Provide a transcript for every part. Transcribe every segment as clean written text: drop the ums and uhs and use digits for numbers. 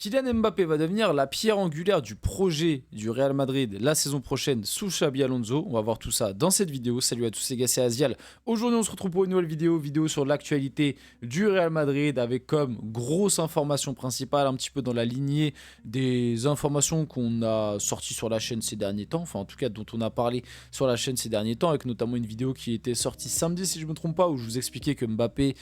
Kylian Mbappé va devenir la pierre angulaire du projet du Real Madrid la saison prochaine sous Xabi Alonso. On va voir tout ça dans cette vidéo. Salut à tous, c'est Gassé Azial. Aujourd'hui, on se retrouve pour une nouvelle vidéo sur l'actualité du Real Madrid avec comme grosse information principale, un petit peu dans la lignée des informations qu'on a sorties sur la chaîne ces derniers temps, enfin en tout cas dont on a parlé sur la chaîne ces derniers temps, avec notamment une vidéo qui était sortie samedi si je ne me trompe pas, où je vous expliquais que Mbappé,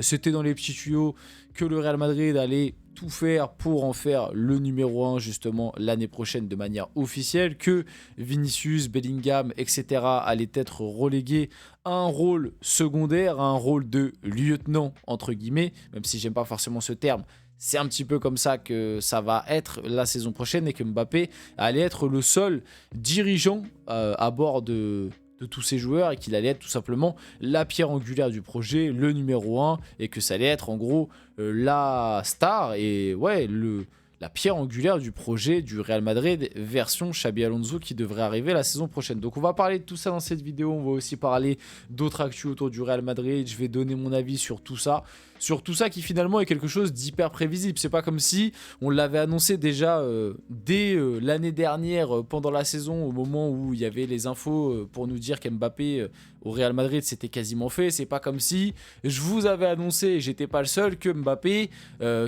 c'était dans les petits tuyaux, que le Real Madrid allait tout faire pour en faire le numéro 1 justement l'année prochaine de manière officielle, que Vinicius, Bellingham, etc. allaient être relégués à un rôle secondaire, à un rôle de lieutenant entre guillemets, même si j'aime pas forcément ce terme. C'est un petit peu comme ça que ça va être la saison prochaine et que Mbappé allait être le seul dirigeant à bord de tous ces joueurs et qu'il allait être tout simplement la pierre angulaire du projet, le numéro 1 et que ça allait être en gros la star et ouais la pierre angulaire du projet du Real Madrid version Xabi Alonso qui devrait arriver la saison prochaine. Donc on va parler de tout ça dans cette vidéo, on va aussi parler d'autres actus autour du Real Madrid, je vais donner mon avis sur tout ça qui finalement est quelque chose d'hyper prévisible. C'est pas comme si on l'avait annoncé déjà dès l'année dernière pendant la saison, au moment où il y avait les infos pour nous dire qu'Mbappé au Real Madrid c'était quasiment fait. C'est pas comme si je vous avais annoncé, et j'étais pas le seul, que Mbappé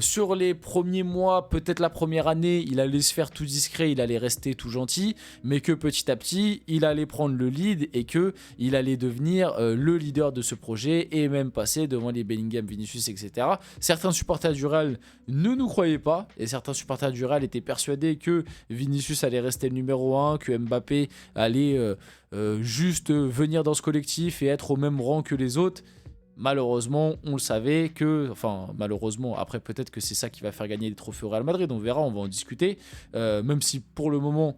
sur les premiers mois, peut-être la première année, il allait se faire tout discret, il allait rester tout gentil, mais que petit à petit il allait prendre le lead et que il allait devenir le leader de ce projet et même passer devant les Bellingham, Vinicius, etc. Certains supporters du Real ne nous croyaient pas et certains supporters du Real étaient persuadés que Vinicius allait rester le numéro 1, que Mbappé allait juste venir dans ce collectif et être au même rang que les autres. Malheureusement, on le savait que... Enfin, malheureusement, après peut-être que c'est ça qui va faire gagner les trophées au Real Madrid, on verra, on va en discuter. Même si pour le moment...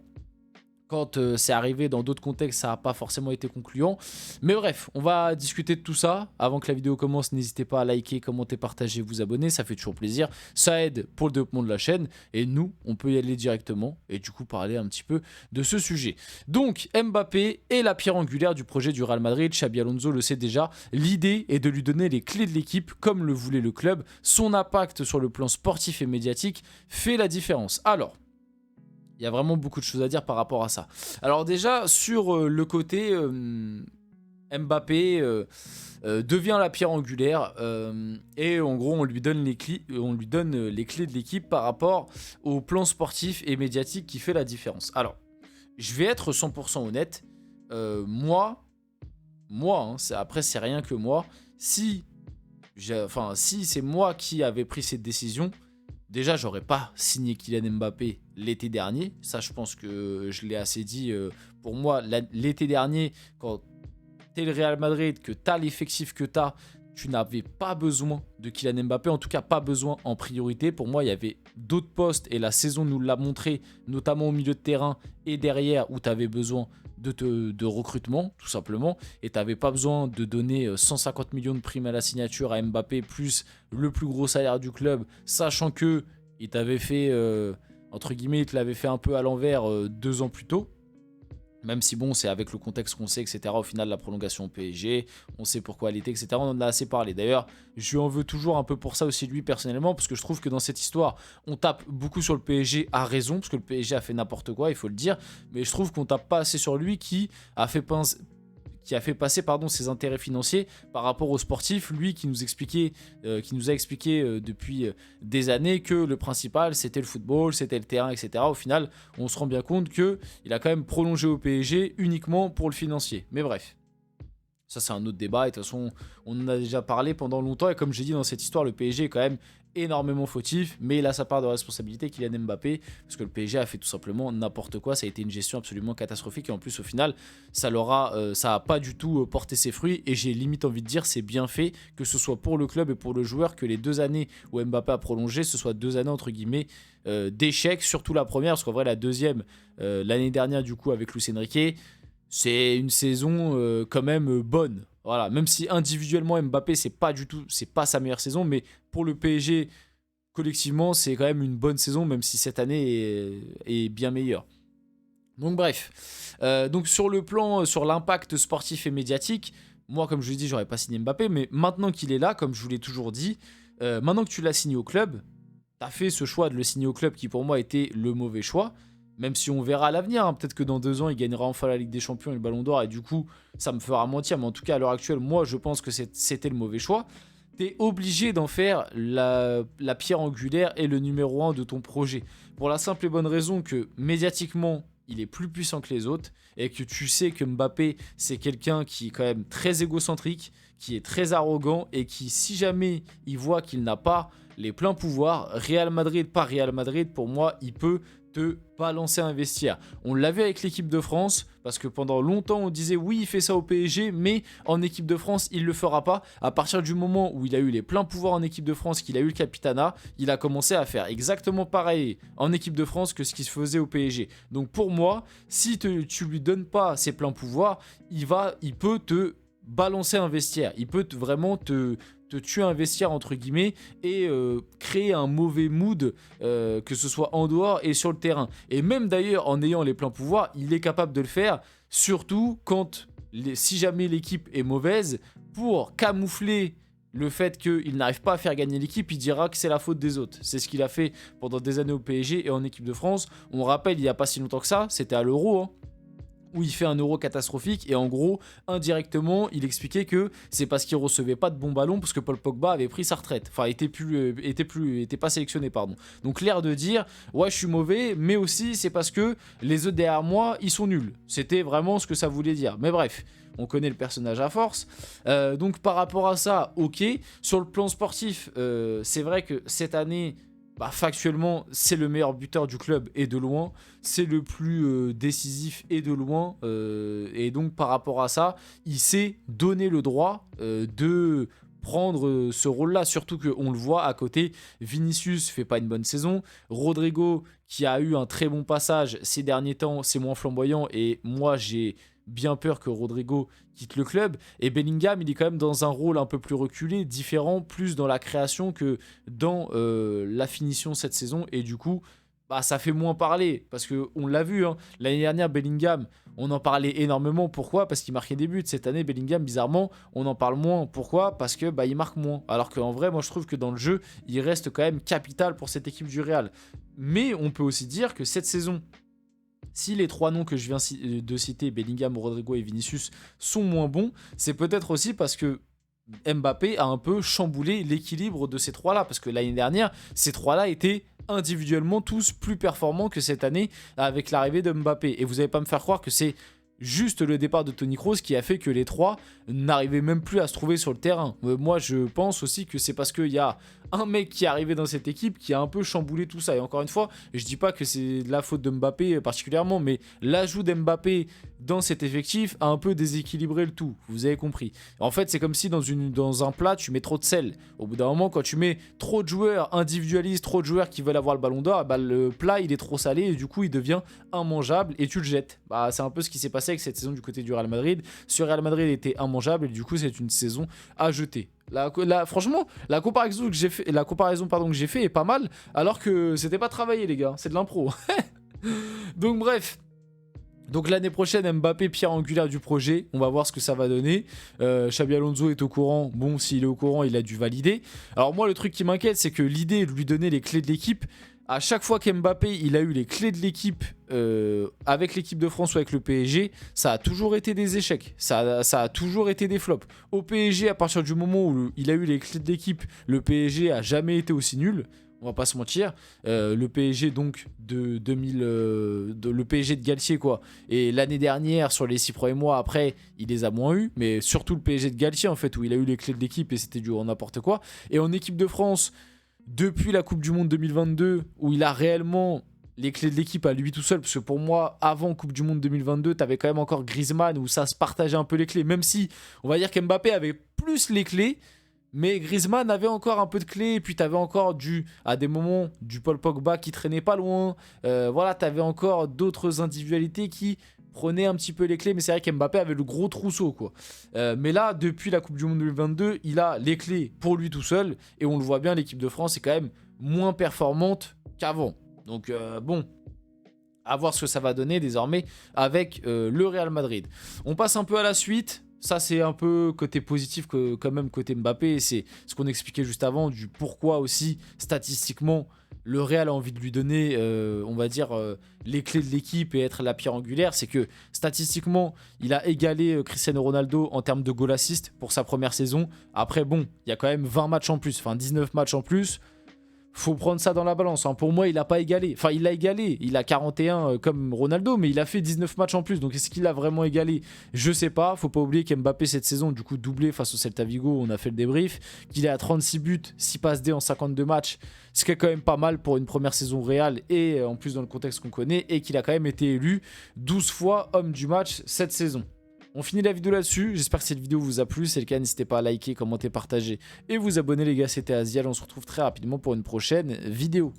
Quand c'est arrivé dans d'autres contextes, ça n'a pas forcément été concluant. Mais bref, on va discuter de tout ça. Avant que la vidéo commence, n'hésitez pas à liker, commenter, partager, vous abonner. Ça fait toujours plaisir. Ça aide pour le développement de la chaîne. Et nous, on peut y aller directement. Et du coup, parler un petit peu de ce sujet. Donc, Mbappé est la pierre angulaire du projet du Real Madrid. Xabi Alonso le sait déjà. L'idée est de lui donner les clés de l'équipe, comme le voulait le club. Son impact sur le plan sportif et médiatique fait la différence. Alors... il y a vraiment beaucoup de choses à dire par rapport à ça. Alors déjà, sur le côté Mbappé devient la pierre angulaire et en gros, on lui donne les clés de l'équipe par rapport au plan sportif et médiatique qui fait la différence. Alors, je vais être 100% honnête. Moi hein, après, c'est rien que moi. Si c'est moi qui avais pris cette décision... déjà, j'aurais pas signé Kylian Mbappé l'été dernier. Ça, je pense que je l'ai assez dit. Pour moi, l'été dernier, quand t'es le Real Madrid, que t'as l'effectif que t'as, tu n'avais pas besoin de Kylian Mbappé. En tout cas, pas besoin en priorité. Pour moi, il y avait d'autres postes et la saison nous l'a montré, notamment au milieu de terrain et derrière, où tu avais besoin de recrutement, tout simplement. Et tu n'avais pas besoin de donner 150 millions de primes à la signature à Mbappé, plus le plus gros salaire du club, sachant que il t'avait fait, entre guillemets, il te l'avait fait un peu à l'envers 2 ans plus tôt. Même si bon, c'est avec le contexte qu'on sait, etc. Au final, la prolongation au PSG, on sait pourquoi elle était, etc. On en a assez parlé. D'ailleurs, je lui en veux toujours un peu pour ça aussi, lui, personnellement, parce que je trouve que dans cette histoire, on tape beaucoup sur le PSG à raison, parce que le PSG a fait n'importe quoi, il faut le dire. Mais je trouve qu'on tape pas assez sur lui qui a fait passer ses intérêts financiers par rapport aux sportifs, lui qui nous a expliqué depuis des années que le principal c'était le football, c'était le terrain, etc. Au final, on se rend bien compte qu'il a quand même prolongé au PSG uniquement pour le financier. Mais bref. Ça, c'est un autre débat. Et de toute façon, on en a déjà parlé pendant longtemps. Et comme j'ai dit dans cette histoire, le PSG est quand même énormément fautif. Mais il a sa part de responsabilité, Kylian Mbappé. Parce que le PSG a fait tout simplement n'importe quoi. Ça a été une gestion absolument catastrophique. Et en plus, au final, ça a pas du tout porté ses fruits. Et j'ai limite envie de dire, c'est bien fait. Que ce soit pour le club et pour le joueur, que les 2 années où Mbappé a prolongé, ce soit 2 années, entre guillemets, d'échec. Surtout la première. Parce qu'en vrai, la deuxième, l'année dernière, du coup, avec Luis Enrique... c'est une saison quand même bonne. Voilà, même si individuellement Mbappé c'est pas sa meilleure saison, mais pour le PSG collectivement c'est quand même une bonne saison, même si cette année est bien meilleure. Donc bref, donc sur l'impact sportif et médiatique, moi comme je vous l'ai dit, j'aurais pas signé Mbappé, mais maintenant qu'il est là, comme je vous l'ai toujours dit, maintenant que tu l'as signé au club, t'as fait ce choix de le signer au club qui pour moi était le mauvais choix. Même si on verra à l'avenir, hein. Peut-être que dans 2 ans, il gagnera enfin la Ligue des Champions et le Ballon d'Or, et du coup, ça me fera mentir. Mais en tout cas, à l'heure actuelle, moi, je pense que c'était le mauvais choix. T'es obligé d'en faire la pierre angulaire et le numéro 1 de ton projet. Pour la simple et bonne raison que, médiatiquement, il est plus puissant que les autres, et que tu sais que Mbappé, c'est quelqu'un qui est quand même très égocentrique, qui est très arrogant, et qui, si jamais il voit qu'il n'a pas les pleins pouvoirs, Real Madrid, pas Real Madrid, pour moi, il peut te balancer un vestiaire. On l'a vu avec l'équipe de France, parce que pendant longtemps on disait oui il fait ça au PSG, mais en équipe de France il le fera pas. À partir du moment où il a eu les pleins pouvoirs en équipe de France, qu'il a eu le capitanat, il a commencé à faire exactement pareil en équipe de France que ce qui se faisait au PSG. Donc pour moi, si tu lui donnes pas ses pleins pouvoirs, il peut te balancer un vestiaire, il peut vraiment te tuer un vestiaire entre guillemets et créer un mauvais mood, que ce soit en dehors et sur le terrain. Et même d'ailleurs en ayant les pleins pouvoirs, il est capable de le faire, surtout quand si jamais l'équipe est mauvaise, pour camoufler le fait qu'il n'arrive pas à faire gagner l'équipe, il dira que c'est la faute des autres. C'est ce qu'il a fait pendant des années au PSG et en équipe de France. On rappelle, il n'y a pas si longtemps que ça, c'était à l'Euro, hein, où il fait un Euro catastrophique, et en gros, indirectement, il expliquait que c'est parce qu'il recevait pas de bons ballons, parce que Paul Pogba avait pris sa retraite, enfin était pas sélectionné, pardon. Donc l'air de dire, ouais je suis mauvais, mais aussi c'est parce que les autres derrière moi, ils sont nuls. C'était vraiment ce que ça voulait dire. Mais bref, on connaît le personnage à force. Donc par rapport à ça, ok. Sur le plan sportif, c'est vrai que cette année, bah, factuellement, c'est le meilleur buteur du club et de loin. C'est le plus décisif et de loin. Et donc, par rapport à ça, il s'est donné le droit de prendre ce rôle-là. Surtout qu'on le voit à côté, Vinicius fait pas une bonne saison. Rodrigo, qui a eu un très bon passage ces derniers temps, c'est moins flamboyant. Et moi, j'ai bien peur que Rodrigo quitte le club. Et Bellingham, il est quand même dans un rôle un peu plus reculé, différent, plus dans la création que dans la finition cette saison. Et du coup, bah, ça fait moins parler. Parce qu'on l'a vu, hein, l'année dernière, Bellingham, on en parlait énormément. Pourquoi? Parce qu'il marquait des buts. Cette année, Bellingham, bizarrement, on en parle moins. Pourquoi? Parce que bah, il marque moins. Alors qu'en vrai, moi, je trouve que dans le jeu, il reste quand même capital pour cette équipe du Real. Mais on peut aussi dire que cette saison, si les 3 noms que je viens de citer, Bellingham, Rodrigo et Vinicius, sont moins bons, c'est peut-être aussi parce que Mbappé a un peu chamboulé l'équilibre de ces 3-là. Parce que l'année dernière, ces 3-là étaient individuellement tous plus performants que cette année avec l'arrivée de Mbappé. Et vous n'allez pas me faire croire que c'est juste le départ de Toni Kroos qui a fait que les 3 n'arrivaient même plus à se trouver sur le terrain. Moi, je pense aussi que c'est parce qu'il y a un mec qui est arrivé dans cette équipe qui a un peu chamboulé tout ça. Et encore une fois, je dis pas que c'est de la faute de Mbappé particulièrement, mais l'ajout d'Mbappé dans cet effectif a un peu déséquilibré le tout. Vous avez compris. En fait, c'est comme si dans un plat, tu mets trop de sel. Au bout d'un moment, quand tu mets trop de joueurs individualistes, trop de joueurs qui veulent avoir le ballon d'or, bah, le plat, il est trop salé et du coup, il devient immangeable et tu le jettes. Bah, c'est un peu ce qui s'est passé avec cette saison du côté du Real Madrid. Ce Real Madrid était immangeable et du coup, c'est une saison à jeter. Franchement, la comparaison que j'ai fait est pas mal, alors que c'était pas travaillé, les gars. C'est de l'impro. Donc bref. Donc l'année prochaine, Mbappé, pierre angulaire du projet. On va voir ce que ça va donner. Xabi Alonso est au courant. Bon, s'il est au courant, il a dû valider. Alors moi, le truc qui m'inquiète, c'est que l'idée de lui donner les clés de l'équipe, à chaque fois qu'Mbappé il a eu les clés de l'équipe avec l'équipe de France ou avec le PSG, ça a toujours été des échecs, ça a toujours été des flops. Au PSG, à partir du moment où il a eu les clés de l'équipe, le PSG a jamais été aussi nul. On va pas se mentir, le PSG donc le PSG de Galtier quoi. Et l'année dernière, sur les 6 premiers mois après, il les a moins eu, mais surtout le PSG de Galtier en fait, où il a eu les clés de l'équipe et c'était du n'importe quoi. Et en équipe de France, depuis la Coupe du Monde 2022, où il a réellement les clés de l'équipe à lui tout seul, parce que pour moi, avant Coupe du Monde 2022, t'avais quand même encore Griezmann, où ça se partageait un peu les clés, même si, on va dire qu'Mbappé avait plus les clés, mais Griezmann avait encore un peu de clés, et puis t'avais encore à des moments, du Paul Pogba qui traînait pas loin, voilà, t'avais encore d'autres individualités qui prenaient un petit peu les clés, mais c'est vrai qu'Mbappé avait le gros trousseau, quoi. Mais là, depuis la Coupe du Monde 2022, il a les clés pour lui tout seul, et on le voit bien, l'équipe de France est quand même moins performante qu'avant. Donc bon, à voir ce que ça va donner désormais avec le Real Madrid. On passe un peu à la suite. Ça, c'est un peu côté positif quand même côté Mbappé. C'est ce qu'on expliquait juste avant, du pourquoi aussi, statistiquement, le Real a envie de lui donner, on va dire, les clés de l'équipe et être la pierre angulaire, c'est que statistiquement, il a égalé Cristiano Ronaldo en termes de goal assist pour sa première saison. Après, bon, il y a quand même 20 matchs en plus, enfin 19 matchs en plus. Faut prendre ça dans la balance. Hein. Pour moi, il n'a pas égalé. Enfin, il l'a égalé. Il a 41 comme Ronaldo, mais il a fait 19 matchs en plus. Donc, est-ce qu'il a vraiment égalé? Je sais pas. Faut pas oublier qu'Mbappé, cette saison, du coup, doublé face au Celta Vigo. On a fait le débrief. Qu'il est à 36 buts, 6 passes D en 52 matchs. Ce qui est quand même pas mal pour une première saison réelle. Et en plus, dans le contexte qu'on connaît. Et qu'il a quand même été élu 12 fois homme du match cette saison. On finit la vidéo là-dessus, j'espère que cette vidéo vous a plu, si c'est le cas n'hésitez pas à liker, commenter, partager et vous abonner les gars, c'était Azial, on se retrouve très rapidement pour une prochaine vidéo.